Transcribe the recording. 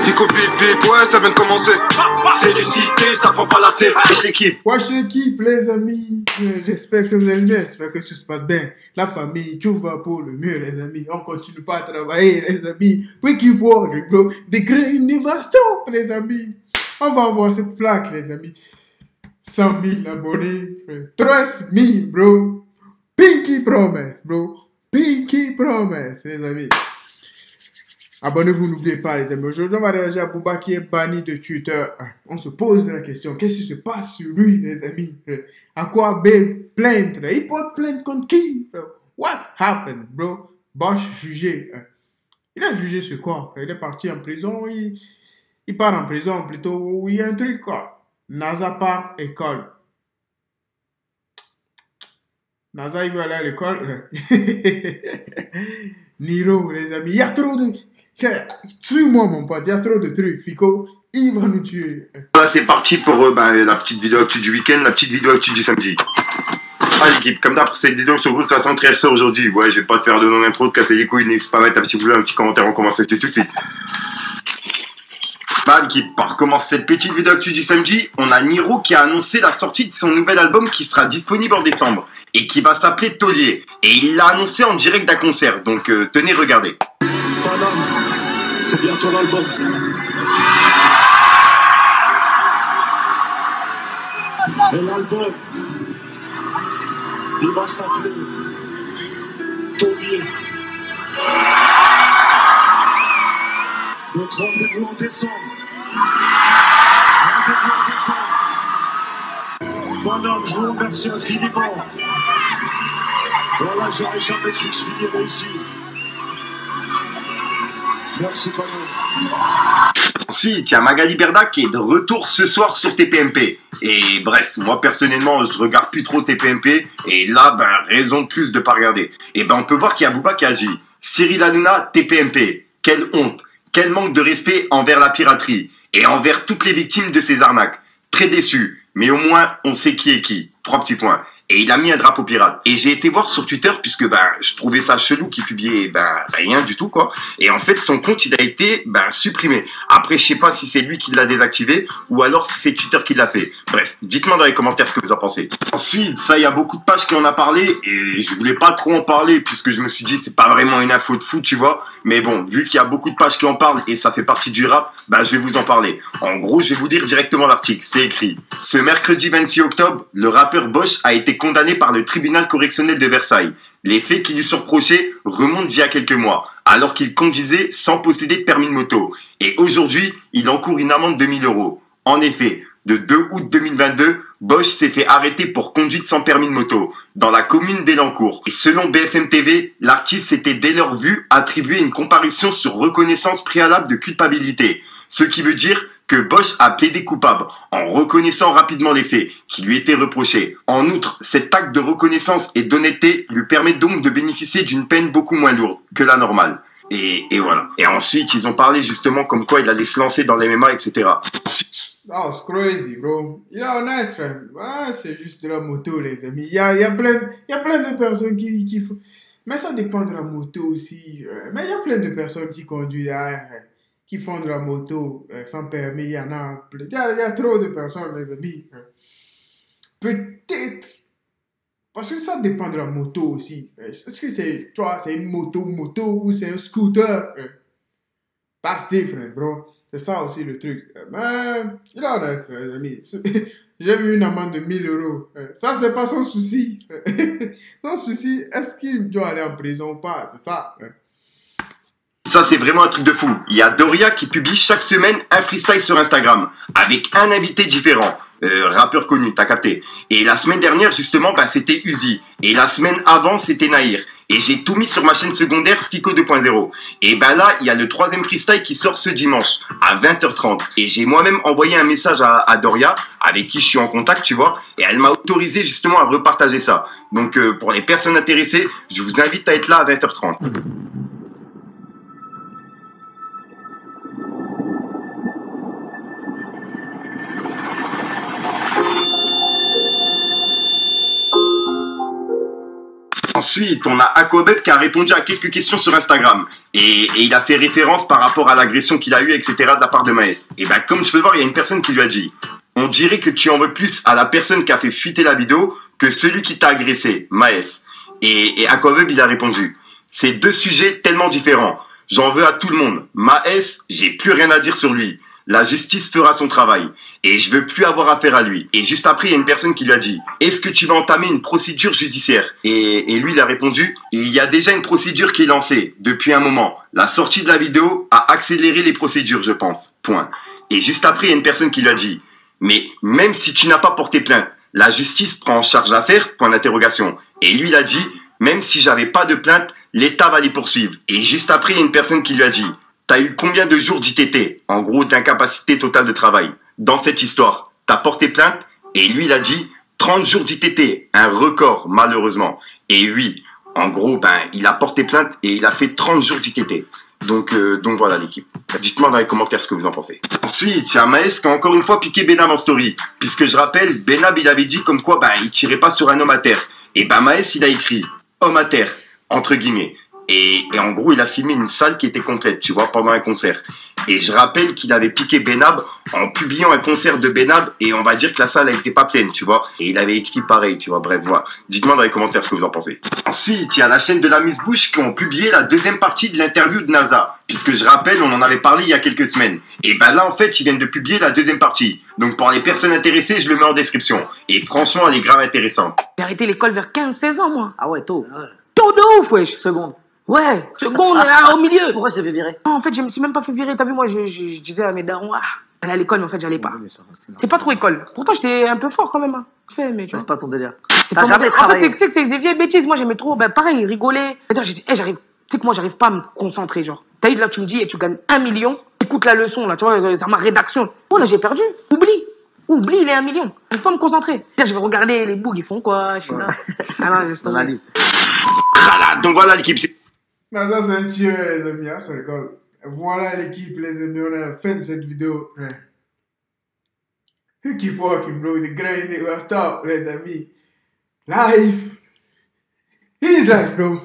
Fico pipi, ouais, ça vient de commencer. C'est les cités, ça prend pas la C. Wesh l'équipe. Wesh l'équipe, les amis. J'espère que vous allez bien. J'espère que tout se passe bien. La famille, tout va pour le mieux, les amis. On continue pas à travailler, les amis. We keep working, bro. The great never stop, les amis. On va avoir cette plaque, les amis. 100 000 abonnés. 13 000, bro. Pinky promise, bro. Pinky promise, les amis. Abonnez-vous, n'oubliez pas, les amis. Aujourd'hui, on va réagir à Booba qui est banni de Twitter. On se pose la question, qu'est-ce qui se passe sur lui, les amis? À quoi plaindre? Il porte plainte contre qui? What happened, bro? Bosch jugé. Il a jugé sur quoi? Il est parti en prison. Il part en prison plutôt où il y a un truc, quoi. NASA part école. NASA, il veut aller à l'école. Niro, les amis. Il y a trop de... Tue-moi, mon pote. Il y a trop de trucs. Fico, il va nous tuer. Voilà, c'est parti pour la petite vidéo actu du week-end, la petite vidéo actu du samedi. Ah, l'équipe, comme d'hab, cette vidéo sur vous, de toute façon, très récent aujourd'hui. Ouais, je vais pas te faire de long intro, de casser les couilles, n'hésite pas à mettre un petit commentaire, on commence tout de suite. Bah, l'équipe, on recommence cette petite vidéo actu du samedi. On a Niro qui a annoncé la sortie de son nouvel album qui sera disponible en décembre et qui va s'appeler Taulier. Et il l'a annoncé en direct d'un concert, donc tenez, regardez. Madame, c'est bientôt l'album. Et l'album, il va s'appeler Taulier. Notre rendez-vous en décembre. Madame, je vous remercie infiniment. Voilà, j'aurais jamais cru que je finirais ici. Merci quand même. Ensuite, il y a Magali Berda qui est de retour ce soir sur TPMP. Et bref, moi personnellement, je regarde plus trop TPMP. Et là, ben, raison de plus de pas regarder. Et ben, on peut voir qu'il y a Booba qui agit. Cyril Hanouna, TPMP. Quelle honte. Quel manque de respect envers la piraterie. Et envers toutes les victimes de ces arnaques. Très déçu. Mais au moins, on sait qui est qui. 3 petits points. Et il a mis un drapeau pirate. Et j'ai été voir sur Twitter puisque je trouvais ça chelou qu'il publiait rien du tout, quoi. Et en fait, son compte, il a été supprimé. Après, je sais pas si c'est lui qui l'a désactivé ou alors si c'est Twitter qui l'a fait. Bref, dites-moi dans les commentaires ce que vous en pensez. Ensuite, ça, il y a beaucoup de pages qui en a parlé et je voulais pas trop en parler puisque je me suis dit c'est pas vraiment une info de fou, tu vois. Mais bon, vu qu'il y a beaucoup de pages qui en parlent et ça fait partie du rap, je vais vous en parler. En gros, je vais vous lire directement l'article. C'est écrit. Ce mercredi 26 octobre, le rappeur Bosch a été condamné par le tribunal correctionnel de Versailles. Les faits qui lui sont reprochés remontent d'il y a quelques mois, alors qu'il conduisait sans posséder de permis de moto. Et aujourd'hui, il encourt une amende de 1 000 €. En effet, le 2 août 2022, Bosch s'est fait arrêter pour conduite sans permis de moto, dans la commune d'Elancourt. Et selon BFM TV, l'artiste s'était dès leur vue attribué une comparution sur reconnaissance préalable de culpabilité. Ce qui veut dire que Bosch a plaidé coupable en reconnaissant rapidement les faits qui lui étaient reprochés. En outre, cet acte de reconnaissance et d'honnêteté lui permet donc de bénéficier d'une peine beaucoup moins lourde que la normale. Et voilà. Et ensuite, ils ont parlé justement comme quoi il allait se lancer dans les MMA, etc. Oh, c'est crazy, bro. Il est honnête, c'est juste de la moto, les amis. Il y a plein de personnes qui font... Mais ça dépend de la moto aussi. Mais il y a plein de personnes qui conduisent, qui font de la moto sans permis. Il y en a plein. Il y a trop de personnes, les amis. Peut-être... Parce que ça dépend de la moto aussi. Est-ce que c'est une moto ou c'est un scooter? That's different, bro. C'est ça aussi le truc. Mais il est honnête, les amis. J'ai vu une amende de 1 000 €. Ça, c'est pas son souci. Son souci, est-ce qu'il doit aller en prison ou pas? C'est ça. Ça, c'est vraiment un truc de fou. Il y a Doria qui publie chaque semaine un freestyle sur Instagram avec un invité différent. Rappeur connu, t'as capté. Et la semaine dernière, justement, c'était Uzi. Et la semaine avant, c'était Nahir. Et j'ai tout mis sur ma chaîne secondaire Fico 2.0. Et là, il y a le 3e freestyle qui sort ce dimanche à 20h30. Et j'ai moi-même envoyé un message à Doria, avec qui je suis en contact, tu vois. Et elle m'a autorisé justement à repartager ça. Donc, pour les personnes intéressées, je vous invite à être là à 20h30. Ensuite, on a Aquabeb qui a répondu à quelques questions sur Instagram. Et il a fait référence par rapport à l'agression qu'il a eue, etc. de la part de Maës. Et ben, comme tu peux voir, il y a une personne qui lui a dit: on dirait que tu en veux plus à la personne qui a fait fuiter la vidéo que celui qui t'a agressé, Maës. Et Aquabeb, il a répondu: c'est deux sujets tellement différents. J'en veux à tout le monde. Maës, j'ai plus rien à dire sur lui. La justice fera son travail. Et je veux plus avoir affaire à lui. Et juste après, il y a une personne qui lui a dit: est-ce que tu vas entamer une procédure judiciaire? Et lui, il a répondu: il y a déjà une procédure qui est lancée depuis un moment. La sortie de la vidéo a accéléré les procédures, je pense. Point. Et juste après, il y a une personne qui lui a dit: mais même si tu n'as pas porté plainte, la justice prend en charge l'affaire? Point d'interrogation. Et lui, il a dit: même si j'avais pas de plainte, l'État va les poursuivre. Et juste après, il y a une personne qui lui a dit: t'as eu combien de jours d'ITT, en gros d'incapacité totale de travail, dans cette histoire? T'as porté plainte? Et lui, il a dit 30 jours d'ITT, un record malheureusement. Et oui, en gros, il a porté plainte et il a fait 30 jours d'ITT. Donc voilà l'équipe. Dites-moi dans les commentaires ce que vous en pensez. Ensuite, il y a Maës qui a encore une fois piqué Benab en story. Puisque je rappelle, Benab, il avait dit comme quoi il tirait pas sur un homme à terre. Et Maës, il a écrit homme à terre, entre guillemets. Et en gros, il a filmé une salle qui était complète, tu vois, pendant un concert. Et je rappelle qu'il avait piqué Benab en publiant un concert de Benab, et on va dire que la salle n'était pas pleine, tu vois. Et il avait écrit pareil, tu vois. Bref, voilà. Dites-moi dans les commentaires ce que vous en pensez. Ensuite, il y a la chaîne de la Miss Bush qui ont publié la deuxième partie de l'interview de NASA. Puisque je rappelle, on en avait parlé il y a quelques semaines. Et là, en fait, ils viennent de publier la deuxième partie. Donc pour les personnes intéressées, je le mets en description. Et franchement, elle est grave intéressante. J'ai arrêté l'école vers 15-16 ans, moi. Ah ouais, tôt. Tôt de ouf, wesh. Seconde. Ouais, seconde, là, au milieu. Pourquoi ça fait virer? Non, en fait, je me suis même pas fait virer. T'as vu, moi, je disais à mes darons, j'allais à l'école, mais en fait, j'allais pas. C'est pas trop école. Pourtant, j'étais un peu fort quand même. Hein. Mais tu vois. C'est pas ton délire. C'est T'as pas jamais en fait, travaillé. tu sais que c'est des vieilles bêtises. Moi, j'aimais trop, pareil, rigoler. C'est-à-dire, j'ai dit, j'arrive. Tu sais que moi, j'arrive pas à me concentrer, genre. T'as eu, là, tu me dis, et tu gagnes 1 million. Écoute la leçon, là, tu vois, c'est ma rédaction. Oh, là, j'ai perdu. Oublie les 1 million. J'arrive pas à me concentrer. Je vais regarder les bougs, ils font quoi. Je suis là. Ah non, j'ai Analyse. Voilà, donc voilà l'équipe. Non, ça, c'est un tueur, les amis. Hein, sur le code. Voilà l'équipe, les amis. On est à la fin de cette vidéo. You keep walking, bro. The grind never stop, les amis. Life is life, bro.